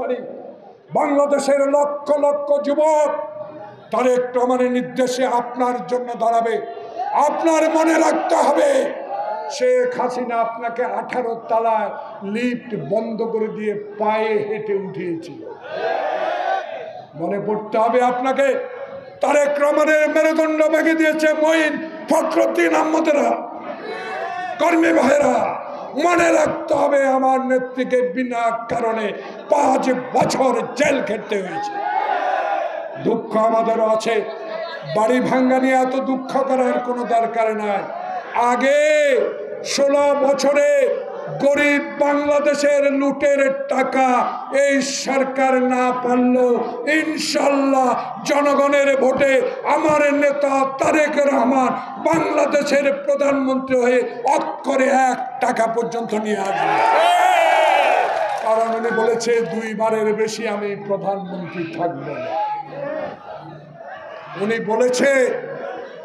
পারি। বাংলাদেশের লক্ষ লক্ষ যুবক তারেক রহমানের নির্দেশে আপনার জন্য দাঁড়াবে। আপনার মনে রাখতে হবে, শেখ হাসিনা আপনাকে 18 তলায় লিফট বন্ধ করে দিয়ে পায়ে হেঁটে উঠিয়েছিল। মনে পড়তে হবে আপনাকে, তারেক রহমানের মেরুদণ্ড ভেঙে দিয়েছে মঈন, ফখরুদ্দিন আহমদেরা, কর্মী ভাইরা। মনে রাখতে হবে, আমার নেত্রীকে বিনা কারণে 5 বছর জেল খেটতে হয়েছে। দুঃখ আমাদেরও আছে, বাড়ি ভাঙ্গা নিয়ে এত দুঃখ করার কোনো দরকার নাই। আগে 16 বছরে গরিব বাংলাদেশের লুটের টাকা এই সরকার না পারলো, ইনশাল্লাহ জনগণের ভোটে আমার নেতা তারেক রহমান বাংলাদেশের প্রধানমন্ত্রী হয়ে অক্ষরে 1 টাকা পর্যন্ত নিয়ে আসবে। কারণ উনি বলেছে 2 বারের বেশি আমি প্রধানমন্ত্রী থাকবো না। উনি বলেছে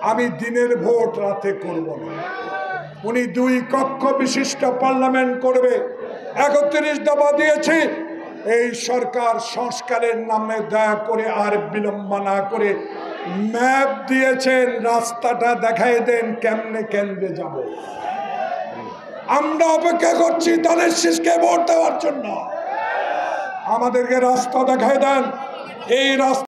আমি দিনের ভোট রাতে করব না। উনি 2 কক্ষ বিশিষ্ট পার্লামেন্ট করবে। 31 দফা দিয়েছে। এই সরকার সংস্কারের নামে দয়া করে আর বিলম্ব না করে ম্যাপ দিয়েছেন, রাস্তাটা দেখাই দেন কেমনে কেন্দ্রে যাব। আমরা অপেক্ষা করছি ধানের শীষকে ভোট দেওয়ার জন্য। আমাদেরকে রাস্তা দেখাই দেন। এই রাস্তা